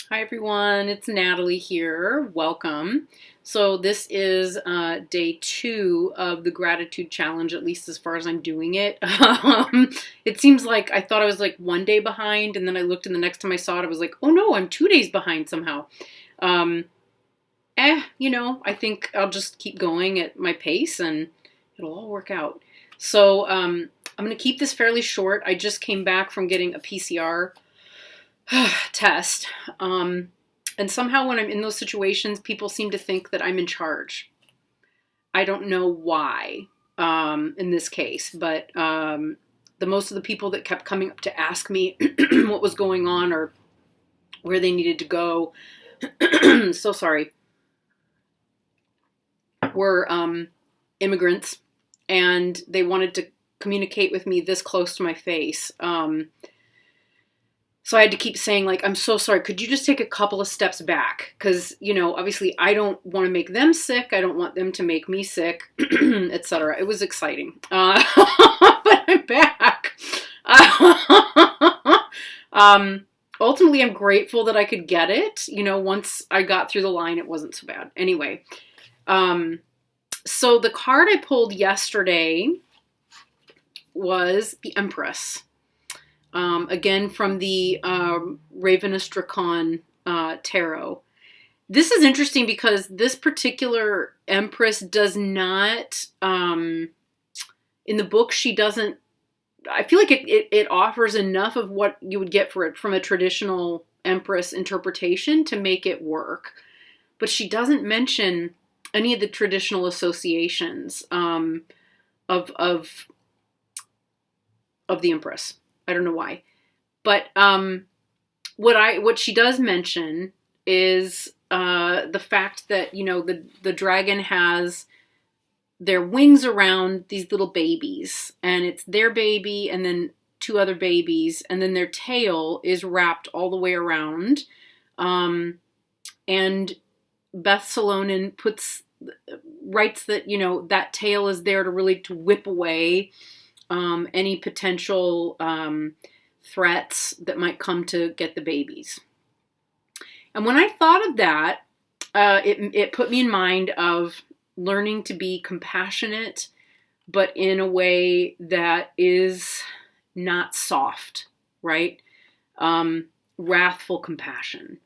Hi everyone, it's Natalie here. Welcome. So this is day 2 of the gratitude challenge, at least as far as I'm doing it. It seems like I thought I was like 1 day behind, and then I looked and the next time I saw it, I was like, oh no, I'm 2 days behind somehow. Um, I think I'll just keep going at my pace and it'll all work out. So I'm going to keep this fairly short. I just came back from getting a PCR test. And somehow when I'm in those situations, people seem to think that I'm in charge. I don't know why in this case, but the most of the people that kept coming up to ask me what was going on or where they needed to go, so sorry, were immigrants, and they wanted to communicate with me this close to my face. So I had to keep saying, like, I'm so sorry. Could you just take a couple of steps back? Because, obviously I don't want to make them sick. I don't want them to make me sick, etc. It was exciting. But I'm back. um, Ultimately, I'm grateful that I could get it. Once I got through the line, it wasn't so bad. Anyway, so the card I pulled yesterday was the Empress. Again, from the Ravenous Tarot. This is interesting because this particular Empress does not, in the book, she doesn't, I feel like it offers enough of what you would get for it from a traditional Empress interpretation to make it work. But she doesn't mention any of the traditional associations of the Empress. I don't know why. But what she does mention is the fact that, the dragon has their wings around these little babies, and it's their baby and then two other babies, and then their tail is wrapped all the way around. And Beth Salonen writes that, that tail is there to whip away any potential threats that might come to get the babies. And when I thought of that, it put me in mind of learning to be compassionate, but in a way that is not soft, right? Wrathful compassion,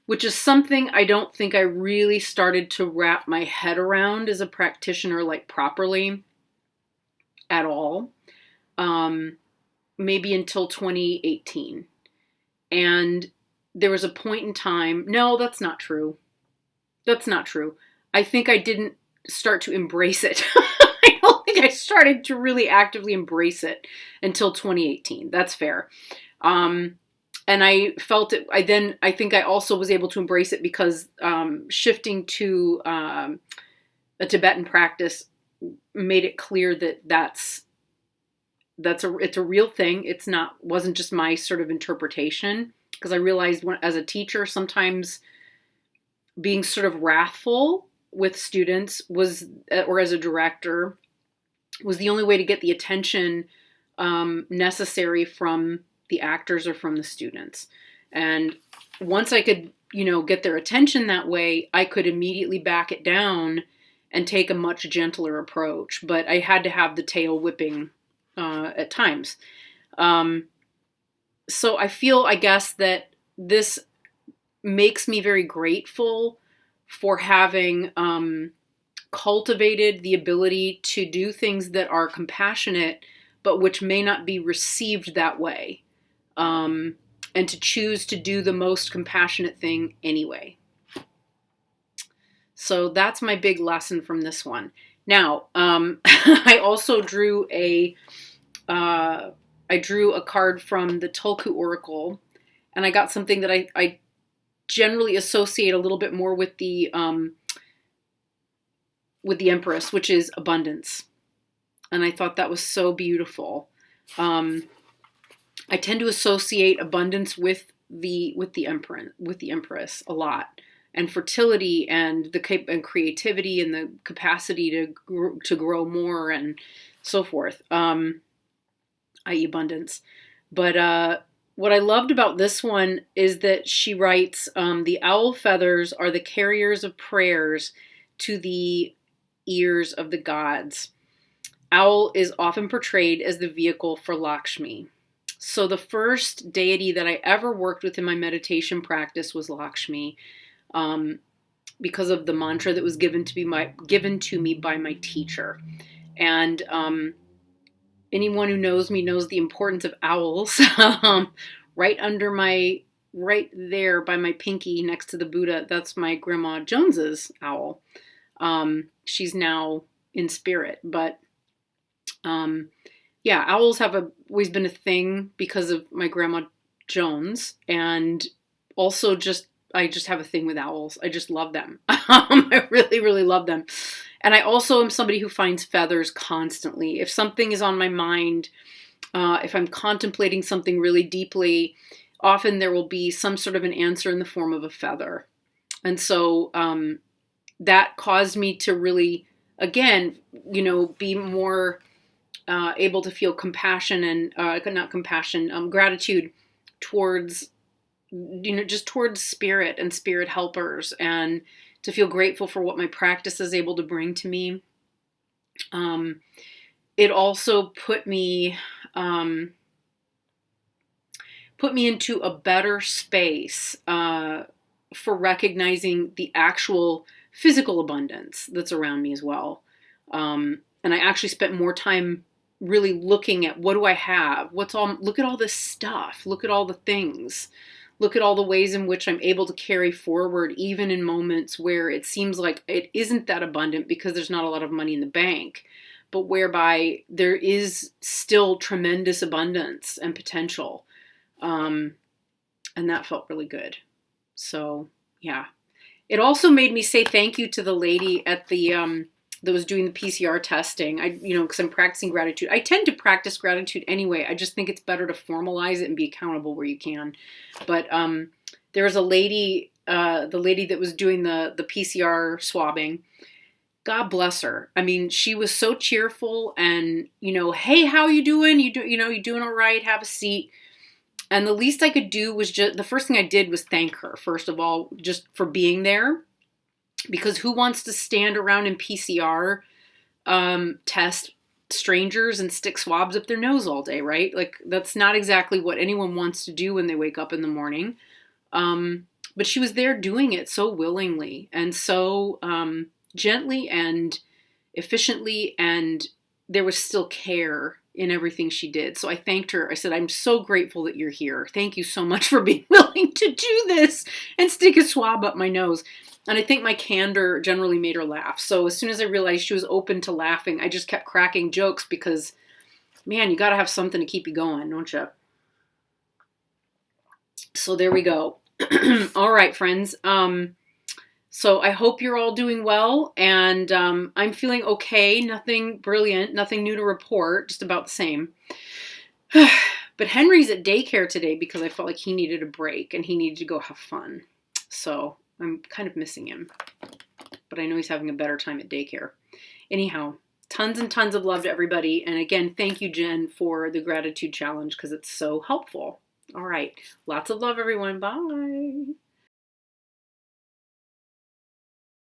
which is something I don't think I really started to wrap my head around as a practitioner, like properly at all. Maybe until 2018. And there was a point in time, no, that's not true. That's not true. I think I didn't start to embrace it. I don't think I started to really actively embrace it until 2018. That's fair. And I felt it. I think I also was able to embrace it because shifting to a Tibetan practice made it clear that it's a real thing. Wasn't just my sort of interpretation, because I realized as a teacher, sometimes being sort of wrathful with students or as a director, was the only way to get the attention necessary from the actors or from the students. And once I could, get their attention that way, I could immediately back it down and take a much gentler approach. But I had to have the tail whipping at times. So I feel, I guess, that this makes me very grateful for having cultivated the ability to do things that are compassionate, but which may not be received that way. And to choose to do the most compassionate thing anyway. So that's my big lesson from this one. Now, I also drew a card from the Tulku Oracle, and I got something that I generally associate a little bit more with the Empress, which is abundance. And I thought that was so beautiful. I tend to associate abundance with the Empress a lot, and fertility and creativity and the capacity to grow more and so forth. I.e. abundance. But what I loved about this one is that she writes, the owl feathers are the carriers of prayers to the ears of the gods. Owl is often portrayed as the vehicle for Lakshmi. So the first deity that I ever worked with in my meditation practice was Lakshmi, because of the mantra that was given to me by my teacher. And anyone who knows me knows the importance of owls. Right there by my pinky next to the Buddha, that's my Grandma Jones's owl. She's now in spirit, but yeah, owls have always been a thing because of my Grandma Jones, and also I just have a thing with owls. I just love them. I really, really love them. And I also am somebody who finds feathers constantly. If something is on my mind, if I'm contemplating something really deeply, often there will be some sort of an answer in the form of a feather. And so that caused me to really, again, be more able to feel compassion and, gratitude towards, just towards spirit and spirit helpers, and to feel grateful for what my practice is able to bring to me. It also put me into a better space for recognizing the actual physical abundance that's around me as well. And I actually spent more time really looking at, what do I have? Look at all this stuff. Look at all the things. Look at all the ways in which I'm able to carry forward, even in moments where it seems like it isn't that abundant because there's not a lot of money in the bank, but whereby there is still tremendous abundance and potential. And that felt really good. So, yeah. It also made me say thank you to the lady at the that was doing the PCR testing. Because I'm practicing gratitude. I tend to practice gratitude anyway. I just think it's better to formalize it and be accountable where you can. But there was a lady, the lady that was doing the PCR swabbing. God bless her. I mean, she was so cheerful and, hey, how you doing? You doing all right? Have a seat. And the least I could do was the first thing I did was thank her, first of all, just for being there. Because who wants to stand around and PCR test strangers and stick swabs up their nose all day, right? Like, that's not exactly what anyone wants to do when they wake up in the morning. But she was there doing it so willingly and so gently and efficiently, and there was still care in everything she did. So I thanked her. I said, I'm so grateful that you're here. Thank you so much for being willing to do this and stick a swab up my nose. And I think my candor generally made her laugh. So as soon as I realized she was open to laughing, I just kept cracking jokes because, man, you got to have something to keep you going, don't you? So there we go. All right, friends. So I hope you're all doing well, and I'm feeling okay. Nothing brilliant, nothing new to report, just about the same. But Henry's at daycare today because I felt like he needed a break and he needed to go have fun. So I'm kind of missing him, but I know he's having a better time at daycare. Anyhow, tons and tons of love to everybody. And again, thank you, Jen, for the gratitude challenge because it's so helpful. All right. Lots of love, everyone. Bye.